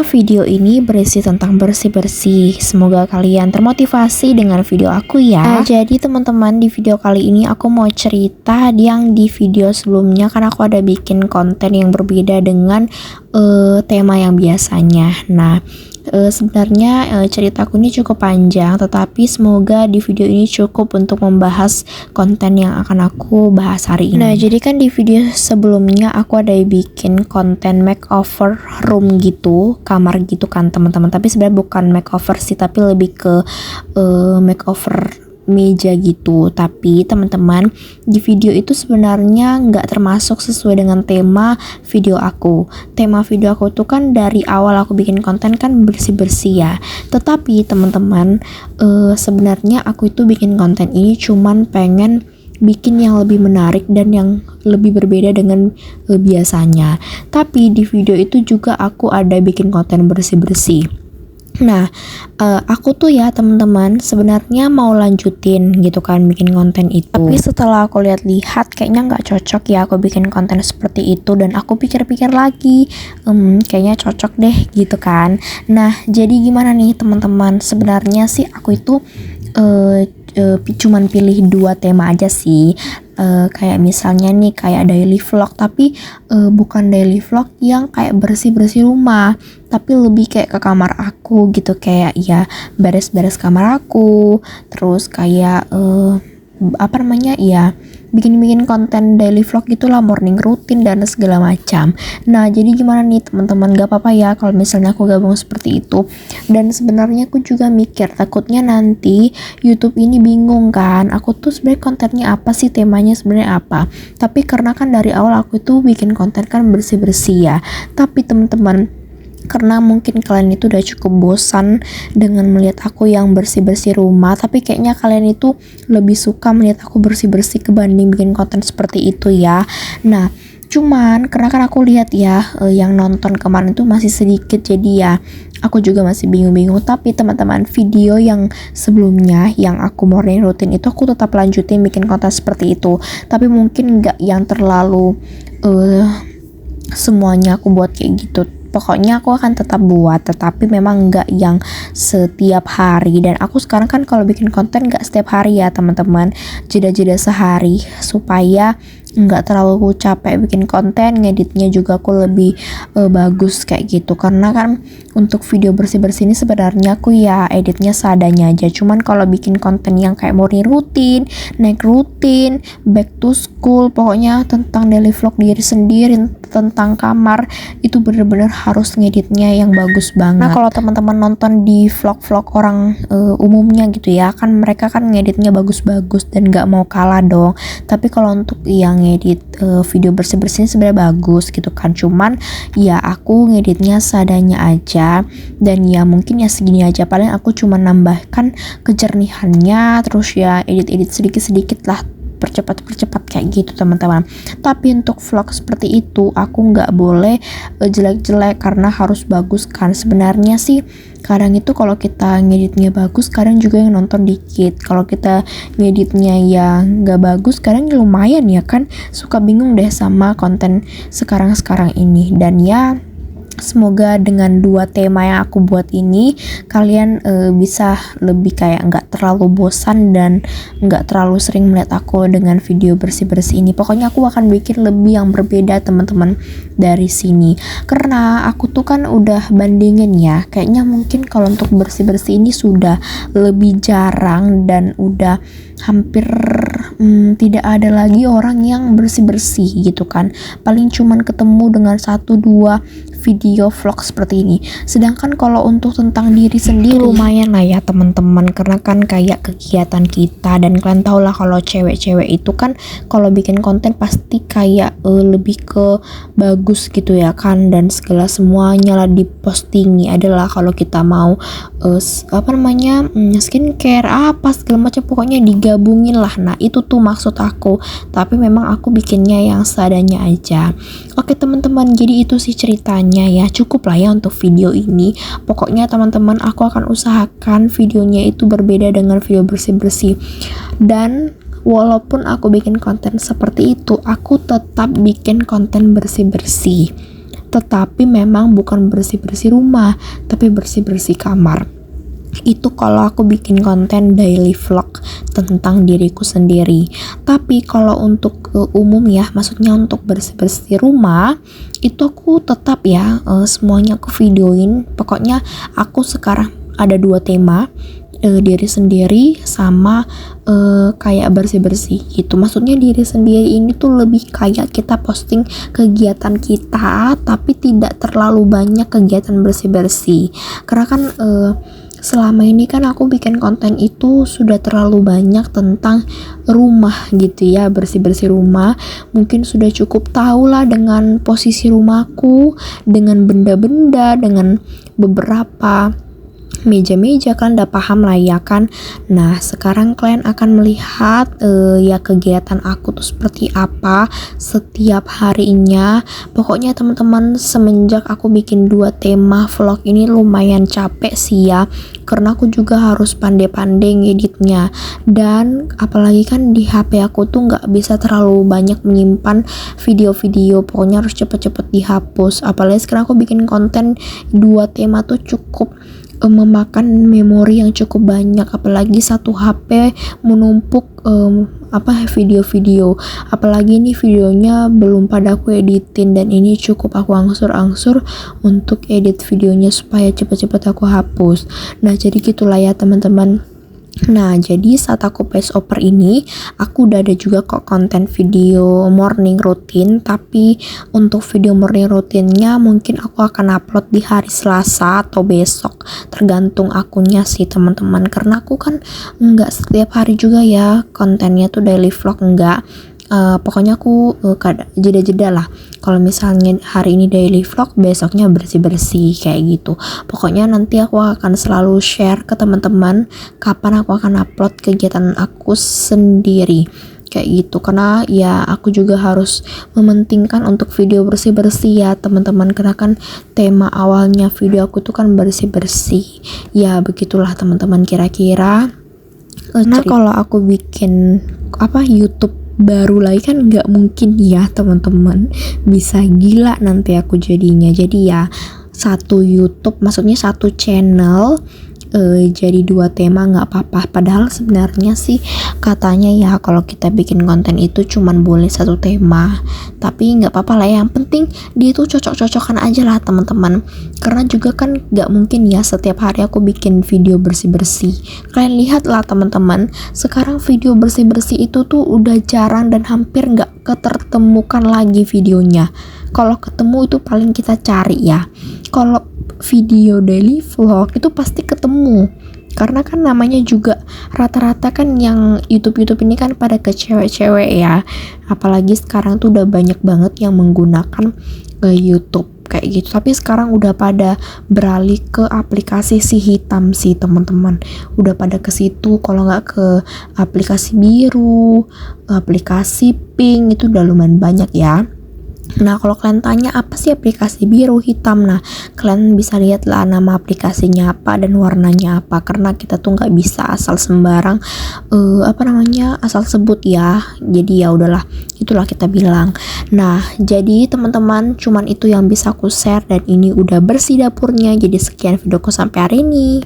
Karena video ini berisi tentang bersih-bersih. Semoga kalian termotivasi dengan video aku ya. Jadi teman-teman, di video kali ini aku mau cerita yang di video sebelumnya, karena aku ada bikin konten yang berbeda dengan tema yang biasanya. Nah, sebenarnya ceritaku ini cukup panjang, tetapi semoga di video ini cukup untuk membahas konten yang akan aku bahas hari ini. Nah, jadi kan di video sebelumnya aku ada bikin konten makeover room gitu, kamar gitu kan teman-teman. Tapi sebenarnya bukan makeover sih, tapi lebih ke makeover meja gitu. Tapi teman-teman, di video itu sebenarnya nggak termasuk sesuai dengan tema video aku. Tema video aku tuh kan dari awal aku bikin konten kan bersih-bersih ya. Tetapi teman-teman, sebenarnya aku itu bikin konten ini cuman pengen bikin yang lebih menarik dan yang lebih berbeda dengan biasanya. Tapi di video itu juga aku ada bikin konten bersih-bersih. Nah, aku tuh ya teman-teman sebenarnya mau lanjutin gitu kan bikin konten itu. Tapi setelah aku lihat-lihat kayaknya nggak cocok ya aku bikin konten seperti itu, dan aku pikir-pikir lagi, kayaknya cocok deh gitu kan. Nah, jadi gimana nih teman-teman? Sebenarnya sih aku itu cuman pilih 2 tema aja sih. Kayak misalnya nih kayak daily vlog, tapi bukan daily vlog yang kayak bersih-bersih rumah, tapi lebih kayak ke kamar aku gitu, kayak ya beres-beres kamar aku, terus kayak bikin-bikin konten daily vlog gitulah, morning routine dan segala macam. Nah, jadi gimana nih teman-teman, gak apa-apa ya kalau misalnya aku gabung seperti itu. Dan sebenarnya aku juga mikir takutnya nanti YouTube ini bingung kan, aku tuh sebenarnya kontennya apa sih, temanya sebenarnya apa. Tapi karena kan dari awal aku tuh bikin konten kan bersih-bersih ya. Tapi teman-teman, karena mungkin kalian itu udah cukup bosan dengan melihat aku yang bersih-bersih rumah, tapi kayaknya kalian itu lebih suka melihat aku bersih-bersih kebanding bikin konten seperti itu ya. Nah, cuman karena kan aku lihat ya yang nonton kemarin itu masih sedikit, jadi ya aku juga masih bingung-bingung. Tapi teman-teman, video yang sebelumnya yang aku morning routine itu aku tetap lanjutin bikin konten seperti itu, tapi mungkin nggak yang terlalu semuanya aku buat kayak gitu. Pokoknya aku akan tetap buat, tetapi memang nggak yang setiap hari. Dan aku sekarang kan kalau bikin konten nggak setiap hari ya teman-teman, jeda-jeda sehari supaya nggak terlalu capek bikin konten, ngeditnya juga aku lebih bagus kayak gitu. Karena kan untuk video bersih-bersih ini sebenarnya aku ya editnya seadanya aja. Cuman kalau bikin konten yang kayak morning routine, night routine, back to school, pokoknya tentang daily vlog diri sendiri, tentang kamar, itu bener-bener harus ngeditnya yang bagus banget. Nah, kalau teman-teman nonton di vlog-vlog orang umumnya gitu ya, kan mereka kan ngeditnya bagus-bagus dan nggak mau kalah dong. Tapi kalau untuk yang ngedit video bersih-bersih sebenarnya bagus gitu kan, cuman ya aku ngeditnya seadanya aja, dan ya mungkin ya segini aja, paling aku cuma nambahkan kejernihannya, terus ya edit-edit sedikit-sedikit lah, percepat kayak gitu teman-teman. Tapi untuk vlog seperti itu aku nggak boleh jelek-jelek karena harus bagus kan. Sebenarnya sih kadang itu kalau kita ngeditnya bagus, kadang juga yang nonton dikit. Kalau kita ngeditnya ya nggak bagus, kadang lumayan ya kan. Suka bingung deh sama konten sekarang ini. Dan ya semoga dengan 2 tema yang aku buat ini kalian bisa lebih kayak nggak terlalu bosan dan nggak terlalu sering melihat aku dengan video bersih-bersih ini. Pokoknya aku akan bikin lebih yang berbeda teman-teman dari sini. Karena aku tuh kan udah bandingin ya, kayaknya mungkin kalau untuk bersih-bersih ini sudah lebih jarang dan udah hampir tidak ada lagi orang yang bersih-bersih gitu kan. Paling cuman ketemu dengan 1-2 video vlog seperti ini. Sedangkan kalau untuk tentang diri sendiri lumayan lah ya teman-teman, karena kan kayak kegiatan kita, dan kalian tau lah kalau cewek-cewek itu kan kalau bikin konten pasti kayak lebih ke bagus gitu ya kan, dan segala semuanya lah dipostingi adalah kalau kita mau skincare apa segala macam, pokoknya digabungin lah. Nah, itu tuh maksud aku, tapi memang aku bikinnya yang seadanya aja. Oke teman-teman, jadi itu sih ceritanya ya, cukup lah ya untuk video ini. Pokoknya teman-teman, aku akan usahakan videonya itu berbeda dengan video bersih-bersih. Dan walaupun aku bikin konten seperti itu, aku tetap bikin konten bersih-bersih. tetapi memang bukan bersih-bersih rumah, tapi bersih-bersih kamar. Itu kalau aku bikin konten daily vlog tentang diriku sendiri. Tapi kalau untuk umum ya, maksudnya untuk bersih-bersih rumah, itu aku tetap ya semuanya aku videoin. Pokoknya aku sekarang ada 2 tema, diri sendiri sama kayak bersih-bersih gitu. Maksudnya diri sendiri ini tuh lebih kayak kita posting kegiatan kita, tapi tidak terlalu banyak kegiatan bersih-bersih. Karena kan selama ini kan aku bikin konten itu sudah terlalu banyak tentang rumah gitu ya, bersih-bersih rumah. Mungkin sudah cukup tahu lah dengan posisi rumahku, dengan benda-benda, dengan beberapa meja-meja, kalian udah paham lah ya kan. Nah sekarang kalian akan melihat ya kegiatan aku tuh seperti apa setiap harinya. Pokoknya teman-teman, semenjak aku bikin 2 tema vlog ini lumayan capek sih ya, karena aku juga harus pandai-pandai ngeditnya. Dan apalagi kan di HP aku tuh nggak bisa terlalu banyak menyimpan video-video, pokoknya harus cepet-cepet dihapus. Apalagi sekarang aku bikin konten 2 tema tuh cukup memakan memori yang cukup banyak, apalagi satu HP menumpuk video-video, apalagi ini videonya belum pada aku editin, dan ini cukup aku angsur-angsur untuk edit videonya supaya cepet-cepet aku hapus. Nah jadi gitulah ya teman-teman. Nah jadi saat aku voice over ini, aku udah ada juga kok konten video morning routine. Tapi untuk video morning rutinnya mungkin aku akan upload di hari Selasa atau besok, tergantung akunnya sih teman-teman. Karena aku kan nggak setiap hari juga ya kontennya tuh daily vlog, enggak. Pokoknya aku jeda-jeda lah. Kalau misalnya hari ini daily vlog, besoknya bersih-bersih kayak gitu. Pokoknya nanti aku akan selalu share ke teman-teman kapan aku akan upload kegiatan aku sendiri kayak gitu. Karena ya aku juga harus mementingkan untuk video bersih-bersih ya teman-teman, karena kan tema awalnya video aku tuh kan bersih-bersih. Ya begitulah teman-teman kira-kira. Nah kalau aku bikin YouTube baru lagi kan nggak mungkin ya teman-teman, bisa gila nanti aku jadinya. Jadi ya satu YouTube, maksudnya satu channel jadi 2 tema nggak apa-apa. Padahal sebenarnya sih katanya ya kalau kita bikin konten itu cuman boleh 1 tema, tapi nggak apa-apa lah, yang penting dia tuh cocok-cocokan aja lah teman-teman. Karena juga kan nggak mungkin ya setiap hari aku bikin video bersih-bersih. Kalian lihat lah teman-teman, sekarang video bersih-bersih itu tuh udah jarang dan hampir nggak ketertemukan lagi videonya. Kalau ketemu itu paling kita cari ya. Kalau video daily vlog itu pasti ketemu, karena kan namanya juga rata-rata kan yang YouTube ini kan pada ke cewek-cewek ya. Apalagi sekarang tuh udah banyak banget yang menggunakan YouTube kayak gitu. Tapi sekarang udah pada beralih ke aplikasi si hitam sih teman-teman, udah pada ke situ. Kalau nggak ke aplikasi biru, aplikasi pink, itu udah lumayan banyak ya. Nah kalau kalian tanya apa sih aplikasi biru hitam, nah kalian bisa lihat lah nama aplikasinya apa dan warnanya apa, karena kita tuh nggak bisa asal sembarang asal sebut ya. Jadi ya udahlah, itulah kita bilang. Nah jadi teman-teman, cuman itu yang bisa aku share, dan ini udah bersih dapurnya. Jadi sekian videoku sampai hari ini.